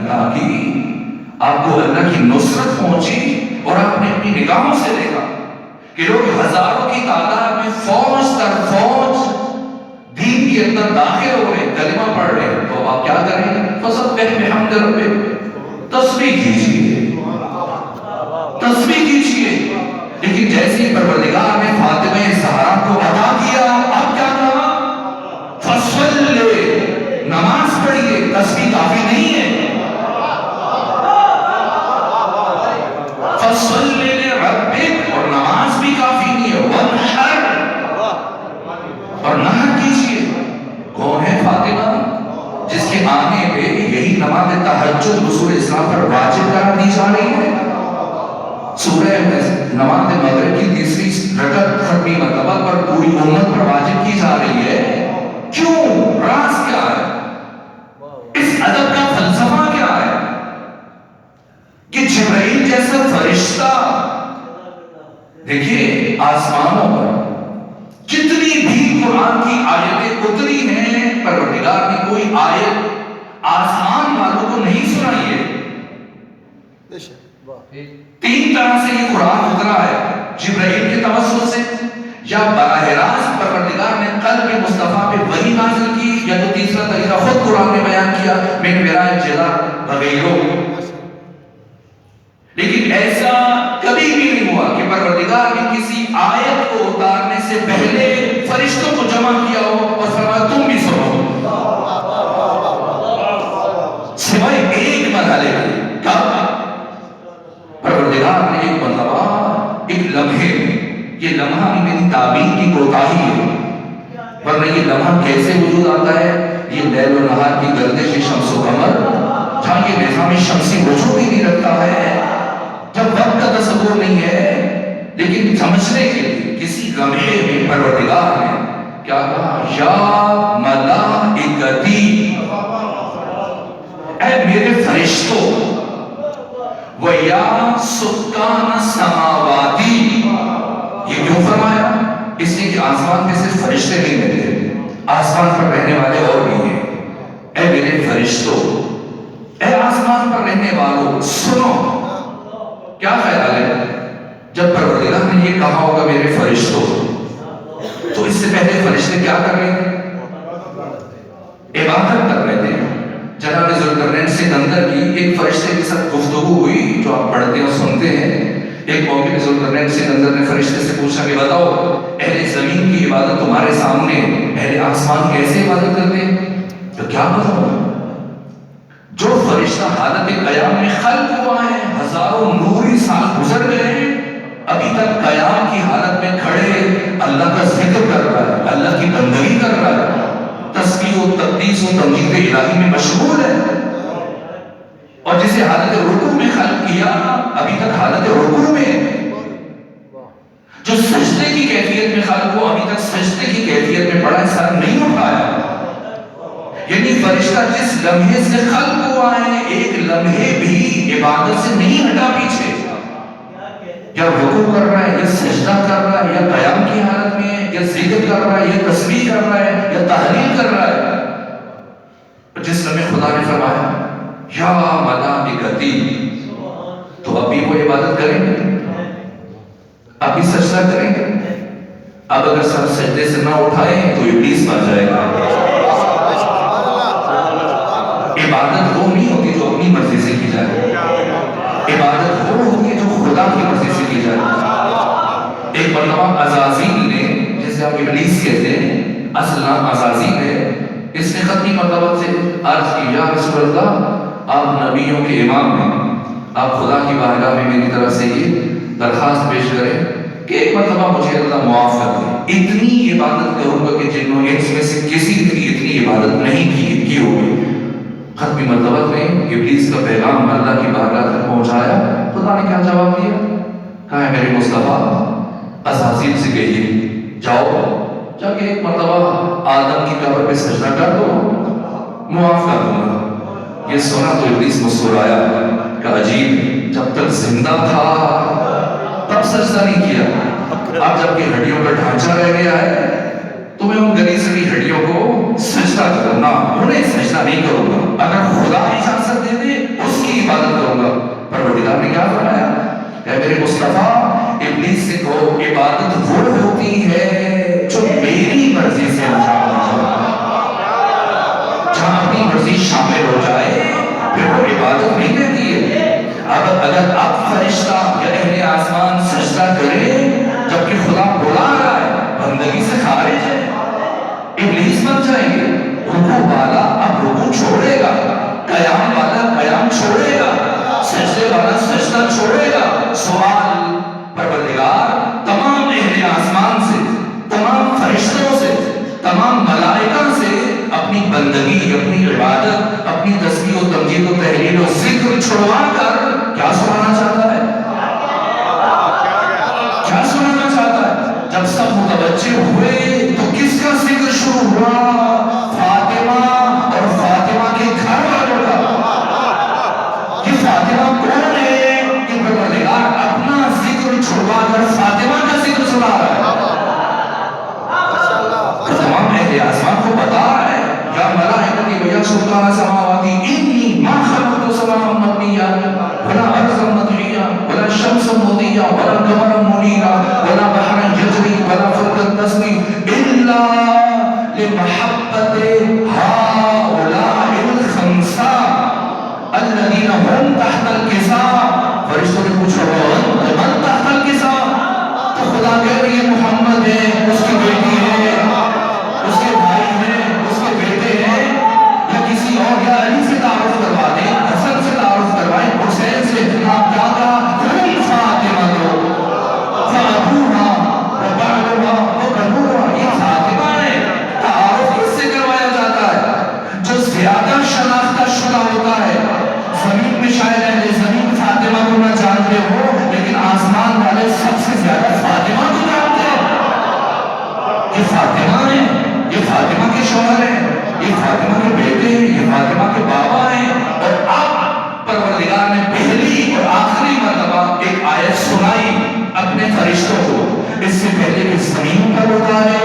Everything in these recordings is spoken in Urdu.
تاکہ آپ کو اللہ کی نصرت پہنچی اور آپ نے اپنی نگاہوں سے دیکھا کہ لوگ ہزاروں کی تعداد میں فوج در فوج دین کے اندر داخل ہو رہے، کلمہ پڑھ رہے، تو آپ کیا کریں؟ فسبح بحمد ربک، تسبیح کیجیے، تسبیح کیجیے۔ لیکن جیسے ہی پروردگار نے فاطمہ زہرا کو عطا کیا، اب کیا کہا؟ فصلی، نماز پڑھیے، تسبیح کافی نہیں ہے۔ فصلی لربک، اور نماز بھی کافی نہیں ہے، وانحر، اور نحر کیجیے۔ کون ہے فاطمہ؟ جس کے آنے پہ یہی نماز تہجد رسول اسلام پر واجب قرار دی جا رہی ہے۔ سورہ نماز مغرب کی تیسری رکعت ختمی مرتبہ پر پوری امت پر واجب کی جا رہی ہے۔ کیوں؟ راز کیا ہے؟ اس ادب کا فلسفہ کیا ہے کہ جبرائیل جیسا فرشتہ، دیکھیے آسمانوں پر جتنی بھی قرآن کی آیتیں اتری ہیں، پروردگار نے کوئی آیت آسمان والوں کو نہیں سنائی ہے۔ تین طرح سے یہ قرآن اترا ہے، جبرائیل کے توسط سے، یا براہ راست پروردگار نے قلب مصطفیٰ پہ وحی نازل کی، یا تو تیسرا طریقہ خود قرآن نے بیان کیا، من وراء جدار وغیرہ۔ لیکن ایسا کبھی بھی نہیں ہوا کہ پروردگار نے کسی آیت کو اتارنے سے پہلے فرشتوں کو جمع کیا ہو اور فرمایا تم بھی سنو، سوائے ایک مرحلے کے۔ کب؟ پروردگار نے ایک مرتبہ ایک لمحے، یہ لمحہ میری تعبیر کی کوتاہی ہے، ورنہ یہ لمحہ کیسے وجود آتا ہے؟ یہ لیل و نہار کی گردش شمس و قمر، جہاں یہ نظام شمسی وجود ہی نہیں رکھتا ہے، جب وقت کا تصور نہیں ہے، لیکن سمجھنے کے لیے کسی لمحے میں پروردگار نے کیا کہا؟ یا ملائکتی، اے میرے فرشتوں، وَيَا سُكَّانَ السَّمَاوَاتِ، یہ کیوں فرمایا؟ اس لیے کہ آسمان میں صرف فرشتے نہیں رہتے، آسمان پر رہنے والے اور بھی ہیں۔ اے میرے فرشتوں، اے آسمان پر رہنے والوں، سنو۔ کیا خیال ہے جب پروردگار نے یہ کہا ہوگا میرے فرشتوں، تو اس سے پہلے فرشتے کیا کر رہے تھے؟ عبادت کر رہے تھے۔ جناب ذوالقرنین سکندر کی ایک فرشتے کے ساتھ گفتگو ہوئی جو آپ پڑھتے اور سنتے ہیں۔ ایک موقع پہ ذوالقرنین سکندر نے فرشتے سے پوچھا کہ بتاؤ اہل زمین کی عبادت تمہارے سامنے، اہل آسمان کیسے عبادت کرتے ہیں؟ تو کیا بتاؤ؟ جو فرشتہ حالت قیام میں خلق ہوا ہے، ہزاروں نوری سال گزر گئے ہیں، ابھی تک قیام کی حالت میں کھڑے اللہ کا ذکر کر رہا ہے، اللہ کی بندگی کر رہا ہے، تسبیح و تقدیس و تمجید الہی میں مشغول ہے۔ اور جسے حالت رکوع میں خلق کیا، ابھی تک حالت رکوع میں، جو سجدے کی کیفیت میں خلق ہوا، ابھی تک سجدے کی کیفیت میں پڑا ہے، سر نہیں اٹھایا۔ یعنی فرشتہ جس لمحے سے خلق ہوا ہے، ایک لمحے بھی عبادت سے نہیں ہٹا پیچھے، یا رکوع کر رہا ہے، یا سجدہ کر رہا ہے، یا قیام کی حالت میں ہے، یا ذکر کر رہا ہے، یا تسبیح کر رہا ہے، یا تحلیل کر رہا ہے۔ جس لمحے خدا نے فرمایا یا ملائکتی، تو اب بھی وہ عبادت کریں گے، اب بھی سجدہ کریں گے۔ اب اگر سر سجدے سے نہ اٹھائیں تو ابلیس مر جائے گا۔ عبادت وہ نہیں ہوتی جو اپنی مرضی سے کی جائے، عبادت وہ ہوتی ہے جو خدا کی مرضی سے کی جائے۔ ایک مرتبہ عزازیل نے، جسے آپ ابلیس کہتے ہیں، اصل نام عزازیل ہے، اس نے ختمی مرتبہ سے عرض کی یا رسول اللہ، آپ نبیوں کے امام ہیں، آپ خدا کی بارگاہ میں میری طرف سے یہ درخواست پیش کریں کہ ایک مرتبہ مجھے اللہ معاف کر دیں، اتنی عبادت کروں گا کہ جنوں انس میں سے کسی کی اتنی عبادت نہیں کی ہوگی۔ ختمی مرتبہ میں ابلیس کا پیغام اللہ کی بارگاہ تک پہنچایا، خدا نے کیا جواب دیا؟ کہا ہے میرے مصطفیٰ عزازیل سے کہیے جاؤ جا کے ایک مرتبہ آدم کی قبر پہ سجدہ کر دو، معاف کر دوں گا۔ یہ سنا تو ابلیس مسکرایا کہ عجیب، جب تک زندہ تھا تب سجدہ نہیں کیا، اب جب کہ ہڈیوں کا ڈھانچہ رہ گیا ہے تو میں ان گلی سڑی ہڈیوں کو سجدہ کروں گا، انہیں سجدہ نہیں کروں گا۔ اگر خدا اجازت دے دے اے میرے مصطفیٰ ابلیس سے کہو عبادت وہ ہوتی ہے جو میری مرضی سے انجام ہو جائے. جہاں اپنی مرضی شامل ہو جائے پھر وہ عبادت نہیں رہتی ہے. اب اگر اب فرشتہ یا اہل آسمان سجدہ کرے جبکہ خدا بلا رہا ہے بندگی سے خارج ہے, ابلیس بن جائیں گے. رکوع والا اب رکوع چھوڑے گا, قیام والا قیام چھوڑے گا, سجدے والا سجدہ چھوڑے گا. سوال پروردگار تمام اہل آسمان سے, تمام فرشتوں سے, تمام ملائکہ سے اپنی بندگی, اپنی عبادت, اپنی تسبیح و تمجید و تحلیل و ذکر چھڑوا کر کیا سنانا چاہتا ہے؟ کیا سنانا چاہتا ہے؟ جب سب متوجہ ہوئے تو کس کا ذکر شروع ہوا؟ فاطمہ اور فاطمہ کے گھر والوں کا. یہ فاطمہ کون ہے؟ کہ پروردگار اپنا ذکر چھڑوا کر فاطمہ کا ذکر سنا رہا ہے. تمام اہل آسمان کو بتا رہا ہے یا ملائکتی و یا سلطان سماواتی انی ما خلقت سماء مبنیہ ولا ارضا مطحیہ ولا شمس مضیہ ولا قمر منیرہ ولا بحر یجری ولا فلک تسری الا لمحبت هؤلاء الخمسہ الذین هم تحت الکساء. فرشتوں نے پوچھا من تحت الکساء؟ تو خدا کہہ رہی ہے محمد ہے, اس کی بیٹی ہے, اس کے بھائی ہیں, اس کے بیٹے ہیں, یا کسی اور, یا علی سے تعارف کروا دیں, حسن سے تعارف کروائیں, حسین سے. نام کیا کہا؟ ہم فاطمہ تو فابوہا وبعلوہا وبنوہا. یہ فاطمہ ہے. تعارف کس سے کروایا جاتا ہے؟ جو زیادہ شناختہ شدہ ہوتا ہے. زمین میں شاید اہل زمین فاطمہ کو نہ جانتے ہو, لیکن آسمان والے سب سے زیادہ فاطمہ کو جانتے ہیں. یہ فاطمہ ہے, یہ فاطمہ کے شوہر ہیں, یہ فاطمہ کے بیٹے ہیں, یہ فاطمہ کے بابا ہیں. اور اب پروردگار نے پہلی اور آخری مرتبہ ایک آیت سنائی اپنے فرشتوں کو. اس سے پہلے کہ زمین پر اتارے,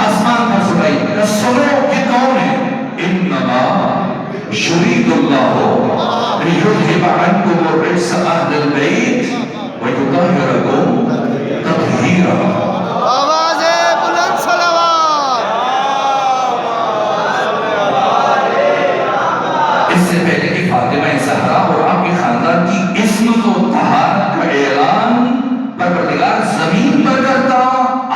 آسمان پر سنائی. سنو کہ کون ہے؟ انما یرید اللہ لیذھب عنکم الرجس اہل البیت ویطہرکم تطہیرا. اس سے پہلے کہ فاطمہ زہرا اور آپ کے خاندان کی عصمت و طہارت کا اعلان پروردگار زمین پر کرتا,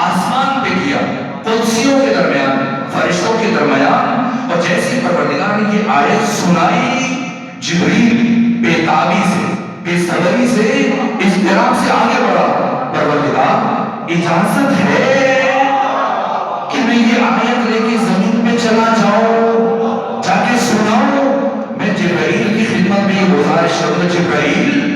آسمان پہ کیا, قدسیوں کے درمیان, فرشتوں کے درمیان. اور جیسے پروردگار نے یہ آیت سنائی, جبریل بے تابی سے, بے صبری سے, اضطراب سے آگے بڑھا. پروردگار اجازت ہے کہ میں یہ آیت لے کے زمین پہ چلا جاؤں, جا کے سناؤں. میں جبرائیل کی خدمت میں یہ گزارش کروں, جبرائیل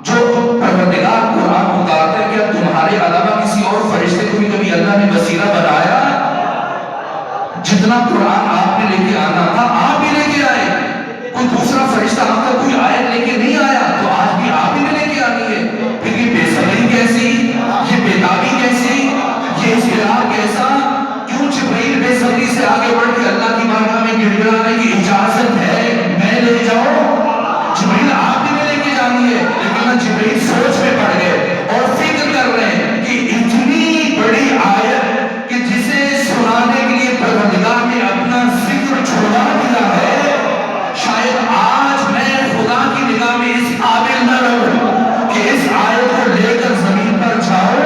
جو پروردگار قرآن اتارتا ہے, کیا تمہارے علاوہ کسی اور فرشتے کو بھی کبھی اللہ نے وسیلہ بنایا؟ جتنا قرآن آپ نے لے کے آنا تھا آپ ہی لے کے آئے. کوئی دوسرا فرشتہ آپ کا کوئی آیت لے کے نہیں آیا, تو آج بھی آپ ہی نے لے کے آنی ہے. پھر یہ بے صبری کیسی, یہ بے تابی کیسی, یہ اضطراب کیسا؟ کیوں جبرائیل بے صبری سے آگے بڑھ کے اللہ کی بارگاہ میں گڑ گڑانے کی اجازت ہے میں لے جاؤں؟ جبرائیل آپ ہی نے لے کے جانی ہے. لیکن جبرائیل سوچ میں پڑ گئے اور فکر کر رہے ہیں کہ اتنی بڑی آیت کہ جسے سنانے کے لیے پروردگار نے اپنا ذکر چھوڑا دیا ہے, شاید آج میں خدا کی نگاہ میں اس قابل نہ رہوں کہ اس آیت کو لے کر زمین پر جاؤں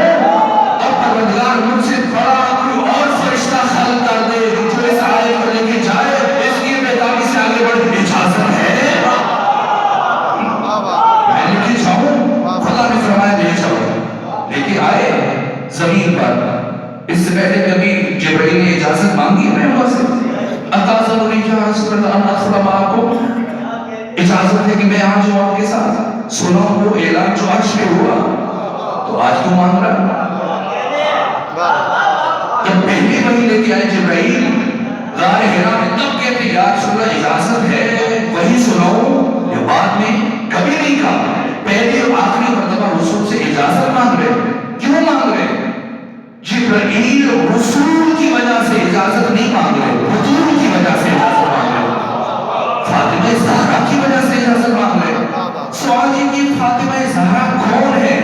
اور پروردگار مجھ سے بڑا کوئی اور فرشتہ خلق کر دے جو اس آیت کو لے کے جائے. اس کی بیتابی سے آگے بڑھ اجازت ہے میں لے کے جاؤں. خدا نے فرمایا لے جاؤ. لے کے آئے زمین پر. اس سے پہلے کبھی جبرائیل نے اجازت مانگی ہے اللہ سے؟ اتاذن لی یا رسول اللہ ان ادخل معکم, اجازت ہے کہ میں آ جاؤں آپ کے ساتھ, سناؤں وہ اعلان جو عرش پہ ہوا. تو آج کیوں مانگ رہا؟ جب پہلے وہی لے کے آئے جبرائیل غار حرا میں, تب کہتے یا رسول اللہ اجازت ہے وہی سناؤں. یہ بعد میں کبھی نہیں کہا, پہلے اور آخری مرتبہ رسول سے اجازت مانگ رہے. کیوں مانگ رہے؟ جبرائیل رسول کی وجہ سے اجازت نہیں مانگ رہے, حضور کی وجہ سے اجازت مانگ رہے, فاطمہ زہرا کی وجہ سے اجازت مانگ رہے. سوال یہ کہ فاطمہ زہرا کون ہے؟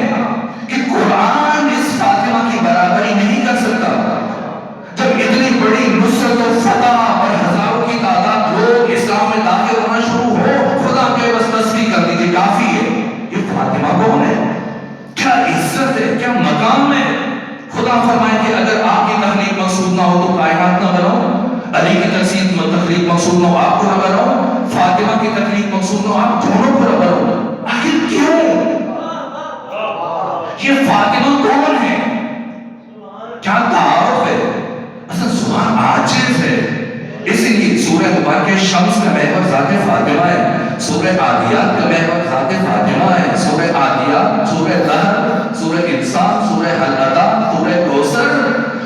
شمس کا محور ذات فاطمہ ہے، سورہ عادیات کا محور ذات فاطمہ ہے، سورہ عادیات، سورہ دہر، سورہ انسان، سورہ حلقہ، سورہ کوثر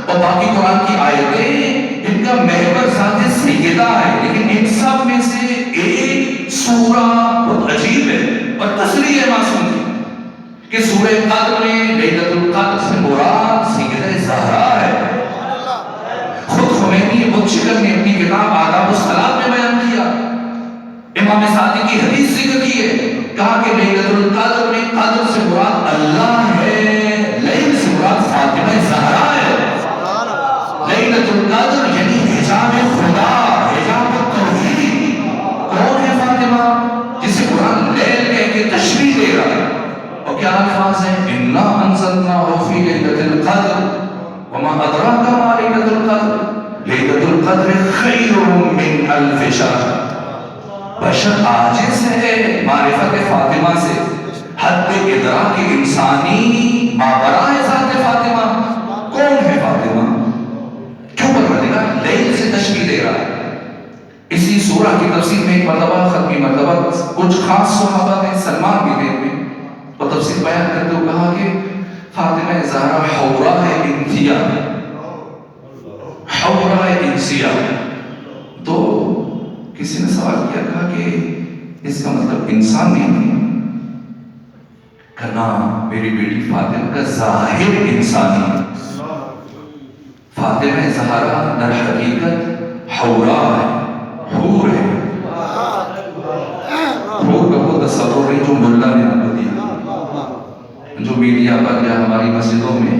اور باقی قرآن کی آیتیں، ان کا محور ذات سیدہ ہے۔ لیکن ان سب میں سے ایک سورہ بہت عجیب ہے اور تصریح ہے معصوم کی کہ سورہ قدر میں لیلۃ القدر سے مراد سیدہ زہرا ہے۔ خود خمینی بت شکن نے اپنی کتاب آداب الصلاۃ میں بیان کیا، امام صادق کی حدیث ذکر کی ہے، کہا کہ لیلۃ القدر میں قدر سے مراد اللہ ہے، لیل سے مراد فاطمہ زہرا ہے۔ لیلۃ القدر یعنی حجاب خدا، حجاب التوحید۔ کون ہے فاطمہ جسے قرآن لیل کہہ کے تشریح دے رہا ہے؟ اور کیا الفاظ ہیں؟ اِنَّا أَنزَلْنَاهُ فِي لَيْلَةِ الْقَدْرِ وَمَا أَدْرَاكَ مَا لَيْلَةُ الْقَدْرِ لَيْلَةُ الْقَدْرِ خَيْرٌ مِّنْ أَلْفِ شَهْرٍ۔ بشر عاجز ہے معرفت فاطمہ سے، حد ادراک انسانی ماورائے ذات فاطمہ۔ کون ہے فاطمہ؟ کیوں پروردگار لیل سے تشبیہ دے رہا ہے؟ اسی سورہ کی تفسیر میں ایک مرتبہ ختمی مرتبہ کچھ خاص صحابہ نے سلمان بھی دے ہوئے اور تفسیر بیان کرتے ہوئے کہا کہ فاطمہ زہرا حورہ انسیہ، حورہ انسیہ۔ تو کسی نے سوال کیا، کہا کہ اس کا مطلب انسان نہیں ہے؟ کہنا میری بیٹی فاطمہ کا ظاہر انسانی ہے، فاطمہ زہرا در حقیقت حورہ ہے، حور ہے۔ حور کا وہ تصور ہے جو ملا نے آپ کو دیا، جو میڈیا پر یا ہماری مسجدوں میں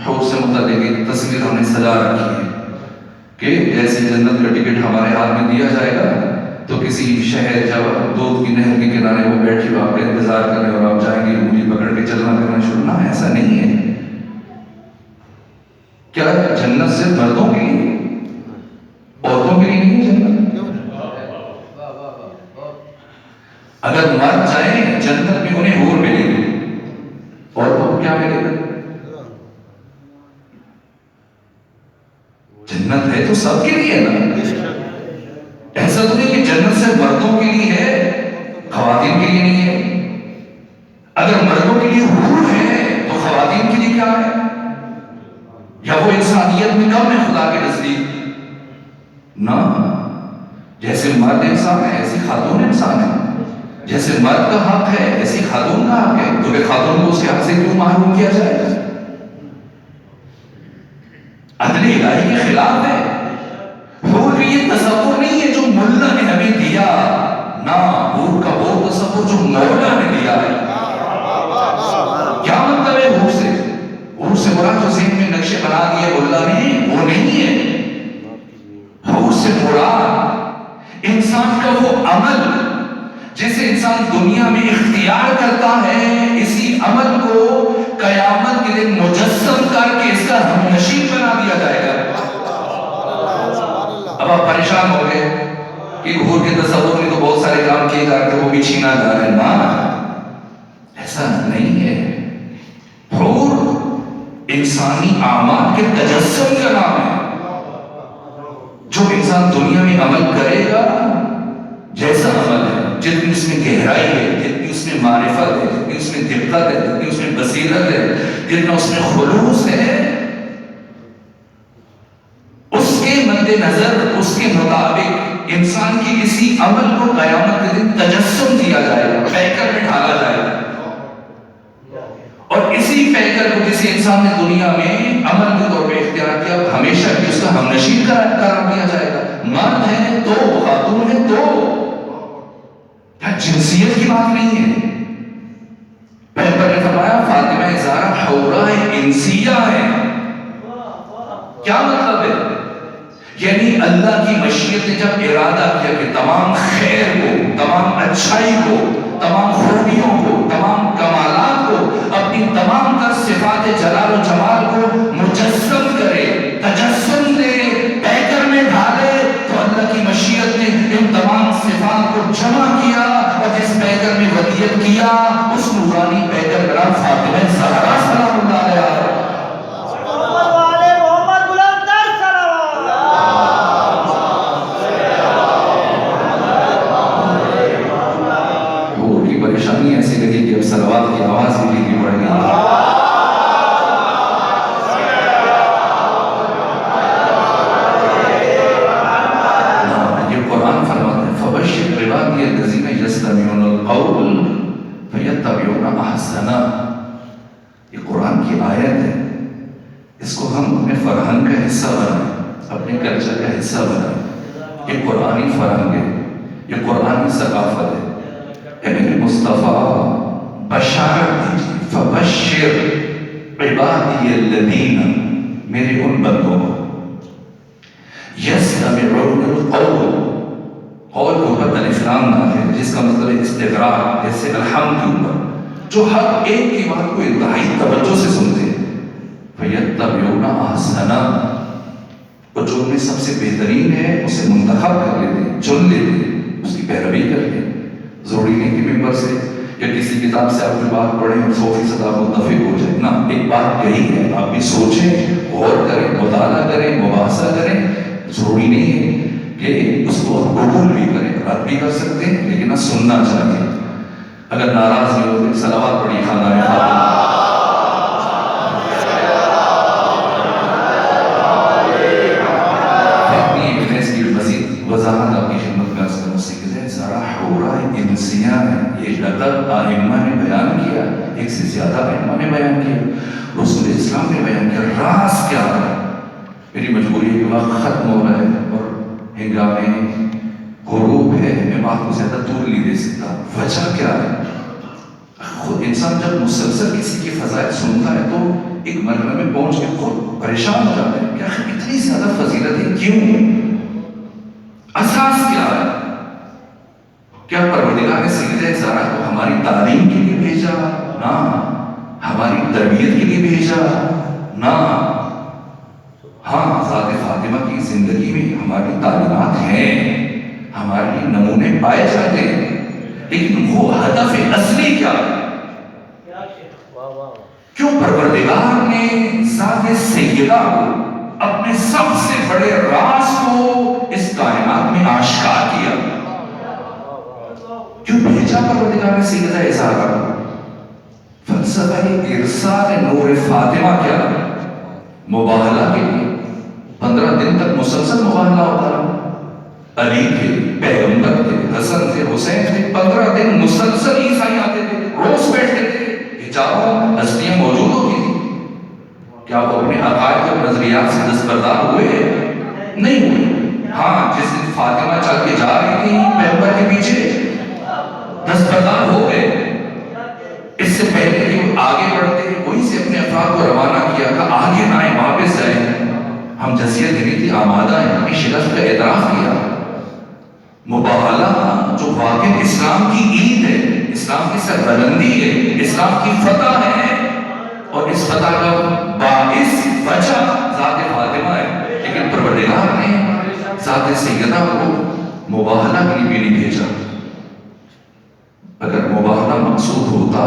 حور سے متعلق ایک تصویر ہم نے سجا رکھی ہے کہ جیسے جنت کا ٹکٹ ہمارے ہاتھ میں دیا جائے گا تو کسی شہر جب دودھ کی نہر کے کنارے وہ بیٹھے آپ کا انتظار کر رہے اور آپ جائیں گے انگلی پکڑ کے چلنا کرنا شروع، نہ ایسا نہیں ہے۔ کیا جنت صرف مردوں کے لیے، عورتوں کے لیے نہیں ہے جنت؟ اگر مرد جائیں جنت میں انہیں حور ملے گی، عورتوں کو کیا ملے گا؟ جنت ہے تو سب کے لیے نا، ایسا تو نہیں کہ جنت سے مردوں کے لیے ہے خواتین کے لیے نہیں ہے۔ اگر مردوں کے لیے حور ہے تو خواتین کے لیے کیا ہے؟ یا وہ انسانیت میں کم ہے خدا کے نزدیک؟ نہ، جیسے مرد انسان ہے ایسی خاتون انسان ہے، جیسے مرد کا حق ہے ایسی خاتون کا حق ہے، تو کہ خاتون کو اس کے حق سے کیوں محروم کیا جائے گا؟ عدل الہی کے خلاف ہے۔ حور یہ تصور نہیں ہے جو ملا نے ہمیں دیا، نہ، حور کا وہ تصور جو مولا نے دیا ہے۔ کیا مطلب ہے حور سے؟ حور سے مراد جو ذہن میں نقشے بنا دیے ملا نے، وہ نہیں ہے۔ حور سے مراد انسان کا وہ عمل جسے انسان دنیا میں اختیار کرتا ہے، اسی عمل کو قیامت کے دن مجسم کر کے اس کا ہمنشین بنا دیا جائے گا۔ اب آپ پریشان ہو گئے کہ حور کے تصور میں تو بہت سارے کام کیے جا رہے وہ بھی چھینا جا رہے ہیں، نہ، ایسا نہیں ہے۔ حور انسانی اعمال کے تجسم کا نام ہے۔ جو انسان دنیا میں عمل کرے گا، جیسا عمل ہے، جتنی اس میں گہرائی ہے، جتنی اس میں معرفت ہے، جتنی اس میں دقت ہے، جتنی اس میں بصیرت ہے، جتنا اس میں خلوص ہے، اس کے مد نظر، اس کے مطابق انسان کی اسی عمل کو قیامت کے دن تجسم دیا جائے گا، پیکر میں ڈالا جائے گا، اور اسی پیکر کو کسی انسان نے دنیا میں عمل کے طور پہ اختیار کیا، ہمیشہ بھی اس کا ہمنشین قرار دیا جائے گا۔ مرد ہے تو، خاتون ہے تو، جنسیت کی بات نہیں ہے۔ پیغمبر نے فرمایا فاطمہ زہرا حورہ انسیہ ہے۔ کیا مطلب ہے؟ یعنی اللہ کی مشیت نے جب ارادہ کیا کہ تمام خیر کو، تمام اچھائی کو، تمام خوبیوں کو، تمام کمالات کو، اپنی تمام تر صفات جلال و جمال کو مجسم کرے، تجسم دے، پیکر میں ڈھالے، تو اللہ کی مشیت نے ان تمام صفات کو جمع کیا اور جس پیکر میں ودیت کیا اس نورانی پیکر کا نام فاطمہ زہرا سلام اللہ علیہا ہے۔ احسنا، یہ قرآن کی آیت ہے، اس کو ہم اپنے فرہنگ کا حصہ بنائیں، اپنے کلچر کا حصہ بنائیں۔ یہ قرآنی فرہنگ ہے، یہ قرآنی ثقافت ہے۔ اے میرے مصطفیٰ بشارت دیجیے، فبشر عبادی الذین، میرے ان بندوں کو یستمعون القول، قول کے اوپر الف لام نہ ہے جس کا مطلب ہے استغراق، جیسے الحمد کے اوپر، جو ہر ایک کی بات کو انتہائی توجہ سے سنتے ہیں۔ فیتبعون احسنا، اور جو ان میں سب سے بہترین ہے اسے منتخب کر لیتے ہیں، چن لیتے ہیں، اس کی پیروی کرتے ہیں۔ ضروری نہیں کہ ممبر سے یا کسی کتاب سے آپ کی بات پڑھیں اور 100% آپ متفق ہو جائیں، نہ، ایک بات کہی ہے، آپ بھی سوچیں، غور کریں، مطالعہ کریں، مباحثہ کریں۔ ضروری نہیں ہے کہ اس کو قبول بھی کریں، رد بھی کر سکتے ہیں، لیکن نہ سننا چاہیے۔ اگر ناراض نہیں ہوتے صلوات پڑھی خاندان فاطمہ۔ وضاحت آپ کی خدمت میں عرض کرنا سیکھتے ہیں، ذرا حورہ انسیہ ہے، یہ لقب ائمہ نے بیان کیا، ایک سے زیادہ ائمہ نے بیان کیا، رسول اسلام نے بیان کیا۔ راز کیا ہے؟ میری مجبوری ہے کہ وقت ختم ہو رہا ہے اور ہنگامے غروب ہے، میں بات کو زیادہ طول نہیں دے سکتا۔ وجہ کیا ہے؟ خود انسان جب مسلسل کسی کی فضائل سنتا ہے تو ایک مرحلے میں پہنچ کے خود پریشان ہو جاتا ہے کہ آخر اتنی زیادہ فضیلتیں کیوں؟ اساس کیا ہے؟ کیا پروردگار نے سیدھے زارا کو ہماری تعلیم کے لیے بھیجا؟ نہ۔ ہماری تربیت کے لیے بھیجا؟ نہ۔ ہاں، ذات فاطمہ کی زندگی میں ہماری تعلیمات ہیں، ہمارے نمونے پائے جاتے ہیں، لیکن وہ ہدف اصلی کیا ہے؟ کیوں پروردگار نے ذات سیدہ کو، اپنے سب سے بڑے راز کو اس کائنات میں آشکار کیا؟ کیوں بھیجا پروردگار نے سیدہ زہرا کو؟ فلسفہ ارسال نور فاطمہ کیا ہے؟ مباہلہ کے لیے 15 دن تک مسلسل مباہلہ ہوتا ہے۔ علی تھے، پیغمبر تھے، حسن تھے، حسین تھے، 15 دن مسلسل عیسائی آتے تھے، روز بیٹھتے تھے، ہزاروں ہستیاں موجود ہوتی تھی۔ کیا وہ اپنے عقائد اور نظریات سے دستبردار ہوئے؟ نہیں ہوئے۔ ہاں، جس دن فاطمہ چل کے جا رہی تھی پیغمبر کے پیچھے، دستبردار ہو گئے۔ اس سے پہلے کہ وہ آگے بڑھتے وہی سے اپنے افراد کو روانہ کیا کہ آگے نہ آئیں، واپس جائیں، ہم جزیہ دلی تھی آمادہ ہیں، ہمیں شکست کا اعتراف کیا۔ مباہلہ جو واقع اسلام کی عید ہے، اسلام کی سربلندی ہے، اسلام کی فتح ہے، اور اس فتح کا باعث وجہ ذات فاطمہ ہے، لیکن پروردگار نے ذات سیدہ کو مباہلہ کے لیے بھی نہیں بھیجا۔ اگر مباہلہ مقصود ہوتا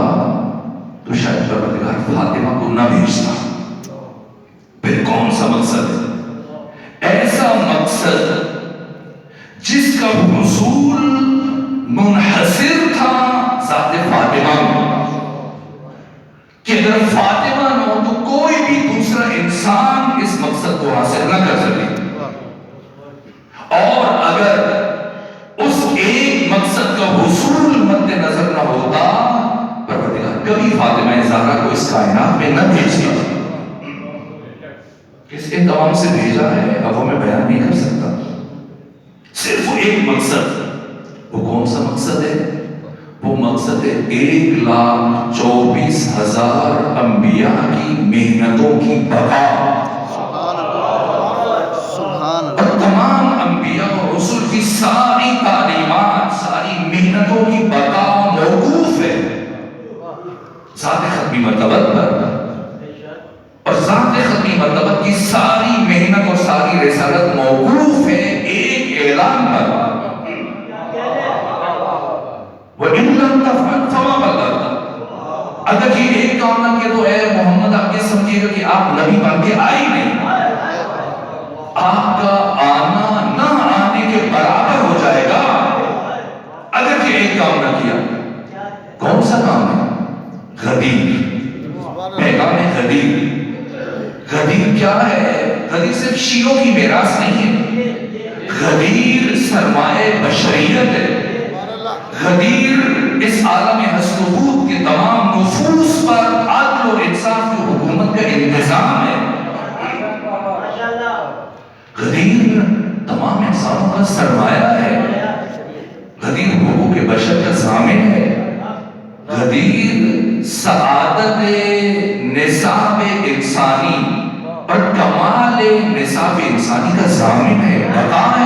تو شاید پروردگار فاطمہ کو نہ بھیجتا۔ پھر کون سا مقصد ہے؟ ایسا مقصد جس کا حصول منحصر تھا ذات فاطمہ میں، کہ اگر فاطمہ نہ ہو تو کوئی بھی دوسرا انسان اس مقصد کو حاصل نہ کر سکے، اور اگر اس ایک مقصد کا حصول مد نظر نہ ہوتا، پروردگار کبھی فاطمہ زہرا کو اس کائنات میں نہ بھیجتا۔ کس اہتمام سے بھیجا ہے اب وہ میں بیان نہیں کر سکتا، صرف ایک مقصد۔ وہ کون سا مقصد ہے؟ وہ مقصد ہے 1,24,000 انبیاء کی محنتوں کی بقا، اور تمام انبیاء اور رسول کی ساری تعلیمات، ساری محنتوں کی بقا موقوف ہے ذات ختمی مرتبت پر، اور ذات ختمی مرتبت کی ساری محنت اور ساری رسالت موقوف ہے ایک اعلان پر، وَإِن لَمْ تَفْعَلْ فَمَا بَلَّغْتَ۔ اگر یہ ایک کام نہ کیا تو اے محمد آپ یہ سمجھیے گا کہ آپ نبی بن کے آئے ہی نہیں، آپ کا آنا نہ آنے کے برابر ہو جائے گا اگر یہ ایک کام نہ کیا۔ کون سا کام ہے؟ غدیر، پیغام غدیر۔ غدیر کیا ہے؟ غدیر صرف شیعوں کی میراث نہیں ہے، غدیر سرمایہ بشریت ہے، غدیر اس عالم ہست و بود کے تمام نظام ہے. غدیر تمام انسانوں کا سرمایہ ہے. غدیر حقوق بشر کا ضامن ہے. غدیر سعادت نصاب انسانی اور کمال نصاب انسانی کا ضامن ہے. بقا ہے.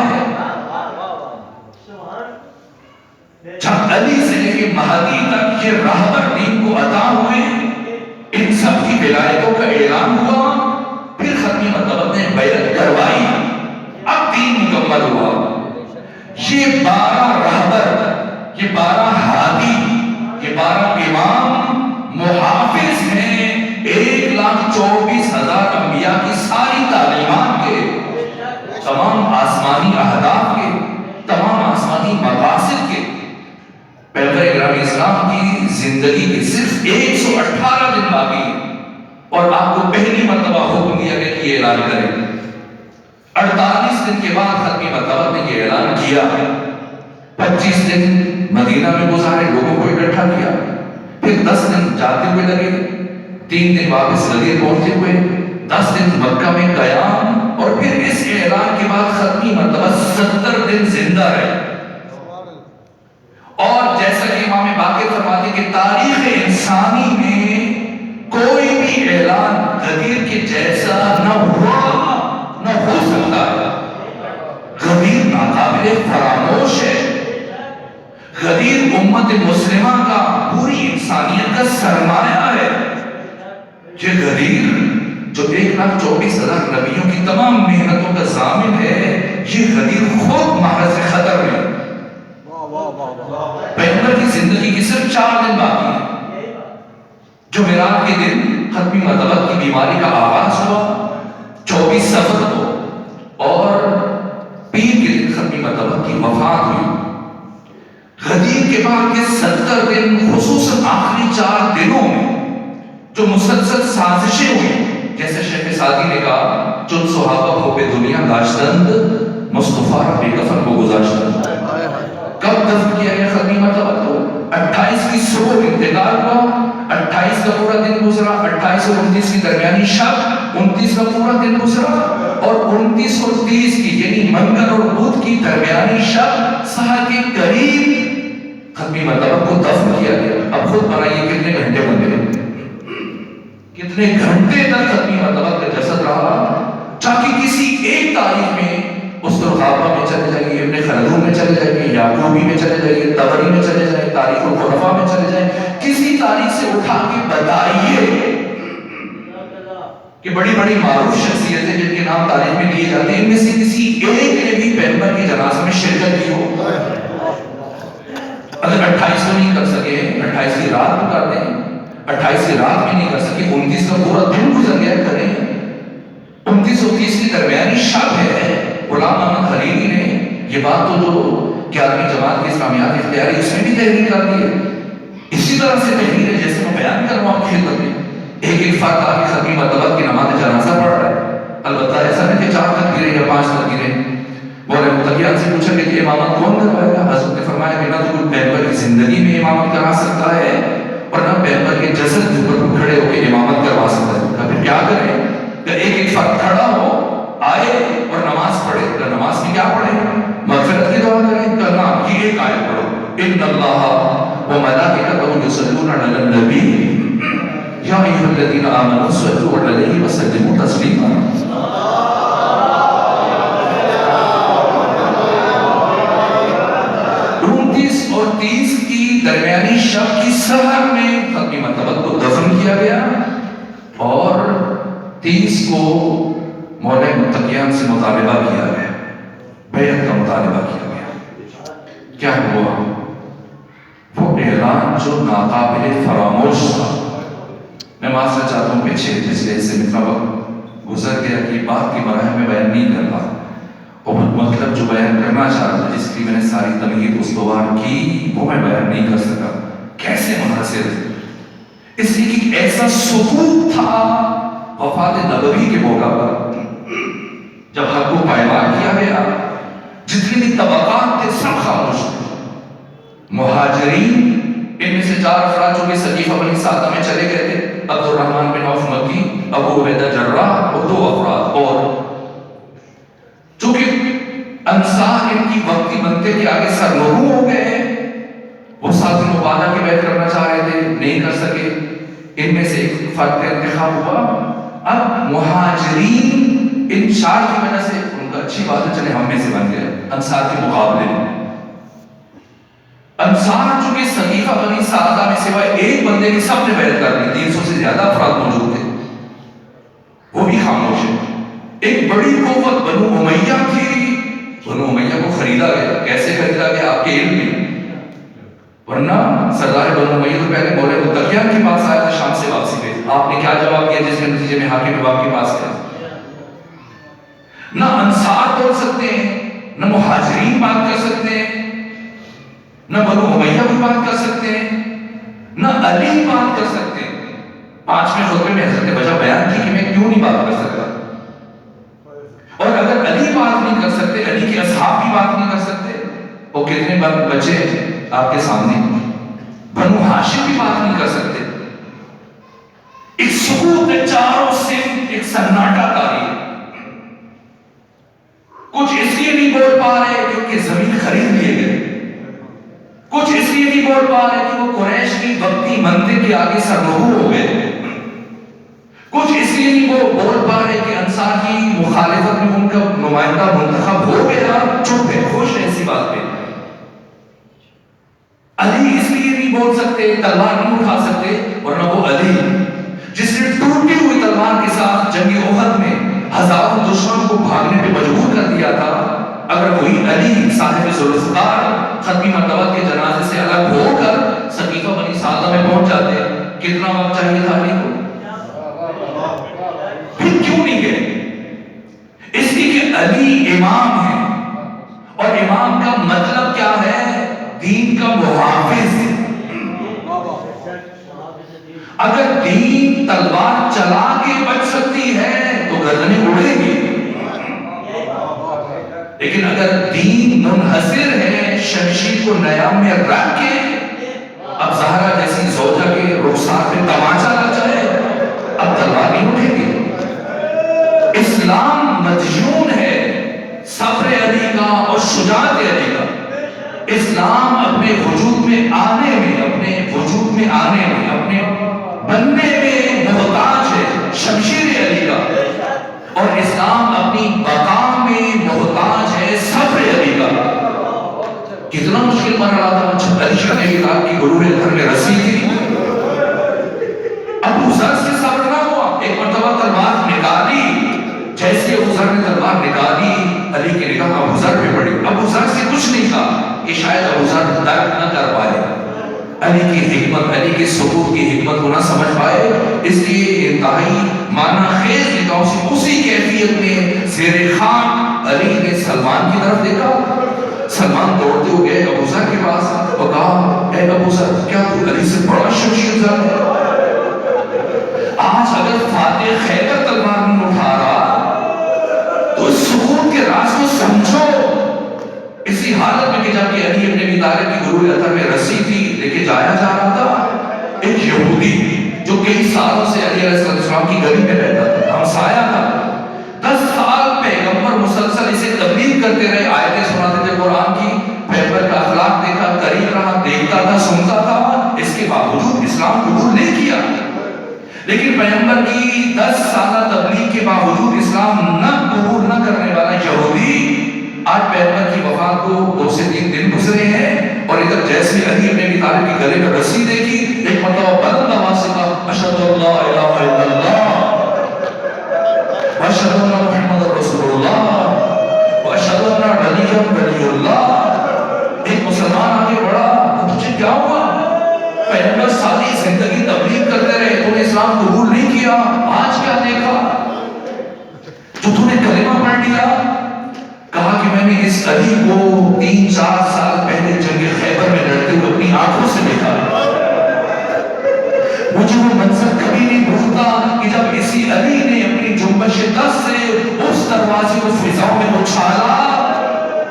علی سے لے کے مہدی تک یہ راہبر دین کو عطا ہوئے. ان سب کی ولایتوں کا اعلان ہوا. پھر ختمی مطلب نے بیعت کروائی. اب دین مکمل ہوا. یہ 12 راہبر، یہ 12 ہادی، یہ 12 امام محافظ ہیں 1,24,000 انبیاء کی ساری تعلیمات کے، تمام آسمانی اہداف کے، تمام آسمانی مقاصد کے. پیغمبر اکرام اسلام کی زندگی کے صرف 118 دن باقی اور آپ کو پہلی مرتبہ حکم دیا گیا کہ یہ اعلان کریں. 48 دن کے بعد ختمی مطلب نے یہ اعلان کیا. 25 دن مدینہ میں گزارے، لوگوں کو اکٹھا کیا. پھر 10 دن جاتے ہوئے لگے، 3 دن واپس غدیر پہنچتے ہوئے، 10 دن مکہ میں قیام، اور پھر اس اعلان کے بعد ختمی مطلب 70 دن زندہ رہے. اور جیسا کہ امام باقر فرماتے کہ تاریخ انسانی میں کوئی بھی اعلان غدیر کے جیسا نہ ہوا نہ ہو سکتا ہے. غدیر ناقابل فراموش ہے. غدیر امت مسلمہ کا، پوری انسانیت کا سرمایہ ہے. یہ غدیر جو 1,24,000 نبیوں کی تمام محنتوں کا ضامن ہے، یہ غدیر خود محرز خطر میں. پیغمبر کی زندگی کی صرف 4 دن باقی ہیں. جو معراج کے دن ختمی مرتبہ کی بیماری کا آغاز ہوا 24 صفر کو، اور پیر کے دن ختمی مرتبہ کی وفات ہوئی. غدیر کے بعد کے 70 دن، خصوصاً آخری 4 دنوں میں جو مسلسل سازشیں ہوئی، جیسے شیخ سعدی نے کہا چند صحابہ ہو بے دنیا داشتند، مصطفیٰ بے کفن کو گذاشتند. کب دفن کیا گیا ختمی مرتبہ کو؟ 28 کی صبح انتقال ہوا. 28 کا پورا دن گزرا، 28 اور 29 کی درمیانی شب، 29 کا پورا دن گزرا، اور 29 اور 30 کی یعنی منگل اور بدھ کی درمیانی شب سحر کے قریب ختمی مرتبہ کو دفن کیا گیا. اب خود بنائیے کتنے گھنٹے بن گئے، کتنے گھنٹے تک ختمی مرتبہ کا جسد رہا. تاکہ کسی ایک تاریخ میں اس رخابہ میں چلے جائیے، ابن خلدون میں چلے جائیے، یعقوبی میں چلے جائیے، طبری میں چلے جائیے، تاریخ الخلفاء میں چلے جائیں، کسی تاریخ سے اٹھا کے بتائیے کہ بڑی بڑی معروف شخصیتیں جن کے نام تاریخ میں لیے جاتے ہیں، ان میں سے کسی ایک نے بھی پیغمبر کی جنازہ میں شرکت کی ہو. اگر 28 کو نہیں کر سکے، 28 کی رات کو کر دیں. 28 کی رات میں نہیں کر سکے، 29 کا پورا دن گزر گیا کریں. 29 اور 30 کی درمیانی شب ہے. غلام محمد خلیلی نے یہ بات تو جو 11ویں جماعت کے اسلامیات اختیاری اس میں بھی تحریر کر دی ہے. اسی طرح سے تحریر ہے جیسے میں بیان کر رہا ہوں آپ کی خدمت میں. ایک فرد آ کے ختمی مرتبہ کی نماز جنازہ پڑھ رہا ہے. البتہ ایسا نہیں کہ 4 تکبیریں یا 5 تکبیریں. بولے متقیان سے پوچھا کہ امامت کون کروائے گا؟ حضرت نے فرمایا کہ نہ تو کوئی پیغمبر کی زندگی میں امامت کرا سکتا ہے، اور نہ پیغمبر کے جسد کے اوپر کھڑے ہو کے امامت کروا سکتا ہے. پھر کیا کریں؟ کہ ایک فرد کھڑا ہو، آئے اور نماز پڑھے. تو نماز میں کیا پڑھے؟ مغفرت کی دعا کریں. کرنا یہ ایک آیت پڑھو، ان اللہ وملائکتہ یصلون علی النبی یا ایھا الذین آمنوا صلوا علیہ وسلموا تسلیما. 29 اور 30 کی درمیانی شب کی سحر میں ختمی مرتبہ کو دفن کیا گیا، اور 30 کو مولا متقیان سے مطالبہ کیا گیا، بیعت کا مطالبہ کیا گیا. کیا ہوا؟ وہ اعلان جو ناقابل فراموش تھا. میں معذرت چاہتا ہوں پیچھے پچھلے سے اتنا وقت گزر گیا کہ بات کی مراحل میں بیان نہیں کر پا، اور مطلب جو بیان کرنا چاہتا تھا، جس کی میں نے ساری تمہید استوار کی، وہ میں بیان نہیں کر سکا. کیسے منحصر؟ اس لیے کہ ایسا سکوت تھا وفات نبوی کے موقع پر جب حق کو پائمال کیا گیا. جتنی بھی طبقات تھے سب خاموش تھے. مہاجرین ان میں سے 4 افراد جو کہ سقیفہ بنی سعدہ میں چلے گئے تھے، عبد الرحمن بن عوف مکی، ابو عبیدہ جراح اور 2 افراد اور، چونکہ انصار ان کی وقتی بنتے کے آگے سرنگو ہو گئے ہیں، وہ ساتھ مبادلہ کی بیعت کرنا چاہ رہے تھے، نہیں کر سکے، ان میں سے ایک فرد کا انتخاب ہوا۔ اب مہاجرین ان 4 کی وجہ سے ان کا اچھی بات ہے، چلے ہم میں سے بن گئے انصار کے مقابلے میں۔ انصار چونکہ سقیفہ بنی سعدہ میں سوائے ایک بندے کی سب نے بیعت کر لی، 300 سے زیادہ افراد موجود تھے، وہ بھی خاموش ہے۔ ایک بڑی قوت بنو امیہ تھی، بنو امیہ کو خریدا گیا، کیسے خریدا گیا آپ کے علم میں؟ ورنہ سردار بنو امیہ تو پہلے مولوی متقیہ کے پاس آیا تھا شام سے واپسی پہ، آپ نے کیا جواب دیا جس کے نتیجے میں حاکم باب کے پاس گیا؟ نہ انصار بول سکتے ہیں، نہ مہاجرین بات کر سکتے ہیں، نہ بنو امیہ بھی بات کر سکتے ہیں، نہ علی بات کر سکتے ہیں۔ 5ویں خطبے میں حضرت وجہ بیان کی کہ میں کیوں نہیں بات کر سکتا، اور اگر علی بات نہیں کر سکتے، علی کے اصحاب بھی بات نہیں کر سکتے، وہ کتنے بچے آپ کے سامنے، بنو ہاشم بھی بات نہیں کر سکتے۔ ایک سکوت ہے، چاروں سمت ایک سناٹا طاری ہے۔ کچھ اس لیے نہیں بول پا رہے کیونکہ زمین خرید لیے گئے، کچھ اس لیے نہیں بول پا رہے کہ وہ قریش کی وقتی منطق کے آگے سرنگو ہو گئے، کچھ اس لیے نہیں وہ بول پا رہے کہ انصار کی مخالفت میں ان کا نمائندہ منتخب ہو گیا، چپ ہے، خوش ہے اسی بات پہ۔ علی اس لیے نہیں بول سکتے، تلوار نہیں اٹھا سکتے، ورنہ وہ علی جس نے ٹوٹی ہوئی تلوار کے ساتھ جنگ احد میں ہزاروں دشمن کو بھاگنے پہ مجبور کر دیا تھا، اگر وہی علی صاحب ذوالفقار ختمی مرتبہ کے جنازے سے الگ ہو کر سقیفہ بنی سعدہ میں پہنچ جاتے، کتنا وقت چاہیے تھا علی کو؟ پھر کیوں نہیں گئے؟ اس لیے کہ علی امام ہے، اور امام کا مطلب کیا ہے؟ دین کا محافظ۔ اگر دین تلوار چلا کے بچ سکتی ہے تو گردنیں اڑے گی، لیکن اگر دین منحصر ہے شمشیر کو نیام میں رکھ کے، اب زہرا جیسی زوجہ کے رخسار پہ تماچا لگ جائے، اب تلوار نہیں اٹھے گی۔ اسلام مدیون ہے صبر علی کا اور شجاعت علی کا۔ اسلام اپنے وجود میں آنے میں، اپنے وجود میں آنے میں، اپنے بننے میں محتاج ہے شمشیر علی کا، اور اسلام اپنی بقا میں محتاج ہے صبر علی کا۔ کتنا مشکل مرحلہ تھا جب علی شاہ نے کہا کہ غرور گھر میں رسی تھی، ابو ذر سے صبر نہ ہوا، ایک مرتبہ تلوار نکالی، جیسے ابو ذر نے تلوار نکالی علی کی نگاہ ابو ذر پہ پڑی، ابو ذر سے کچھ نہیں کہا کہ شاید ابو ذر درک نہ کر پائے، علی کی حکمت، علی کے سکوت کی حکمت کو نہ سمجھ پائے، اس لیے انتہائی معنی خیز نگاہوں سے اسی کیفیت میں زیر خاک علی نے سلمان کی طرف دیکھا۔ سلمان دوڑتے ہوئے گئے ابو ذر کے پاس اور کہا، اے ابو ذر کیا تو علی سے بڑا شمشیر زن ہے؟ آج اگر فاتح خیبر تلوار نہیں اٹھا رہا تو اس سکوت کے راز کو سمجھو۔ اسی حالت میں کہ جب کہ علی ابن ابی طالب کی غرور اثر میں رسی تھی لے کے جایا جا رہا تھا، ایک یہودی جو کئی سالوں سے علی علیہ السلام کی گلی میں رہتا تھا، ہمسایہ تھا، 10 سال پیغمبر مسلسل اسے تبلیغ کرتے رہے، آیتیں سناتے تھے قرآن کی، پیغمبر کا اخلاق دیکھا، قریب رہا، دیکھتا تھا، سنتا تھا، اس کے باوجود اسلام قبول نہیں کیا۔ لیکن پیغمبر کی 10 سالہ تبلیغ کے باوجود اسلام نہ قبول نہ کرنے والا یہودی آج پیغمبر کی وفات کو 2 سے 3 دن گزرے ہیں، اور ادھر جیسے علی ابن ابی طالب کی گلے میں رسی دیکھی، ایک مرتبہ بلند آواز سے کہا، اشہد ان لا الہ الا اللہ واشہد ان محمد رسول اللہ واشہد ان علی ولی اللہ۔ ایک مسلمان آگے بڑھا، تو تجھے کیا ہوا؟ پیغمبر ساری زندگی تبلیغ کرتے رہے، تو نے اسلام قبول نہیں کیا، آج کیا دیکھا جو تو نے کلمہ پڑھ لیا؟ کہا کہ میں نے اس علی کو 3-4 سال پہلے جنگ خیبر میں لڑتے ہوئے اپنی آنکھوں سے دیکھا، مجھے وہ منظر کبھی نہیں بھولتا کہ جب اسی علی نے اپنی جنبش دست سے اس دروازے کو فضاؤں میں اچھالا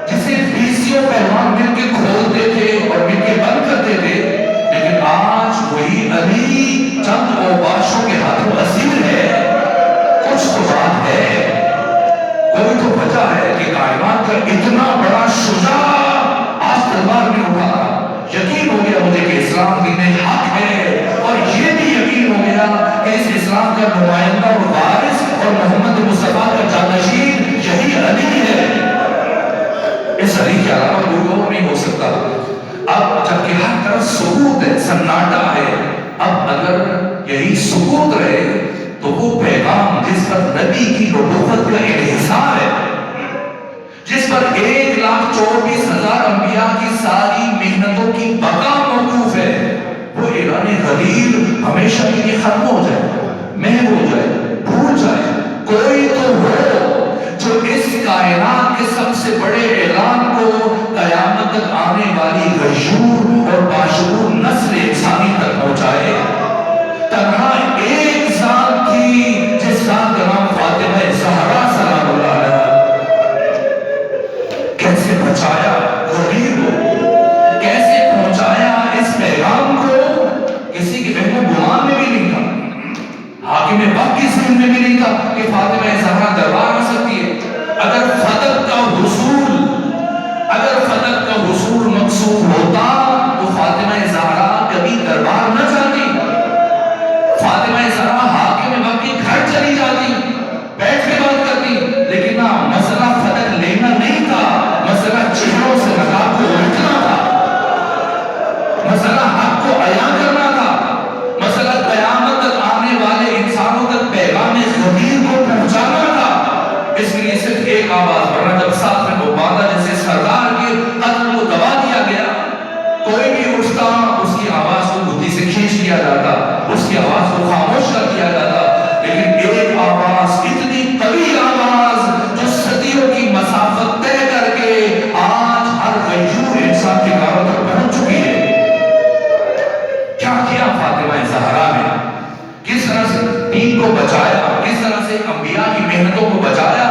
جسے 20 پہلوان مل کے کھولتے تھے اور مل کے بند کرتے تھے، لیکن جانشین یہی علی ہے. اس علی کے علاوہ کوئی اور نہیں ہو سکتا. اب جبکہ ہر طرف سکوت ہے، سناٹا ہے، اب اگر یہی سکوت رہے تو وہ پیغام جس پر نبی کی نبوت کا انحصار ہے، جس پر 1,24,000 انبیاء کی ساری محنتوں کی بقا موقوف ہے، وہ اعلان غدیر ہمیشہ کے لیے ختم ہو جائے، محو ہو جائے، بھول جائے. کوئی تو ہو جو اس کائنات کے سب سے بڑے اعلان کو قیامت تک آنے والی غیور اور باشعور نسل انسانی تک پہنچائے. تنہا ایک ذات تھی جس ذات کا نام فاطمہ زہرا سلام اللہ علیہا. کیسے بچایا غریب کو، کیسے پہنچایا اس پیغام کو. کسی کے وہم و گمان میں بھی نہیں تھا، حاکم باقی ذہن میں بھی نہیں تھا کہ فاطمہ زہرا دربار آ سکتی ہے. اگر فتح کا حصول مقصود ہوتا تو فاطمہ زہرا کبھی دربار نہ جاتی. فاطمہ زہرا حاکم باقی گھر چلی جاتی، بیٹھ کے بات کرتی. لیکن نہ، مسئلہ فتح لینا نہیں تھا، مسئلہ چہروں سے نقاب کو الٹنا تھا، مسئلہ حق کو عیاں کرنا تھا، مسئلہ قیامت تک آنے والے انسانوں تک پیغام غدیر کو پہنچانا تھا. اس لیے صرف ایک آواز، ورنہ جب ساتھ میں عبادہ جیسے سردار کے قتل کو دبا دیا گیا، کوئی بھی اٹھتا اس کی آواز کو گھٹی سے کھینچ لیا جاتا، اس کی آواز کو خاموش کر دیا جاتا. لیکن ایک آواز، اتنی طویل آواز جو صدیوں کی مسافت طے کر کے آج ہر غیور انسان کے کانوں تک پہنچ چکی ہے. کیا کیا فاطمہ زہرا نے؟ کس طرح سے دین کو بچایا، کس طرح سے انبیاء کی محنتوں کو بچایا.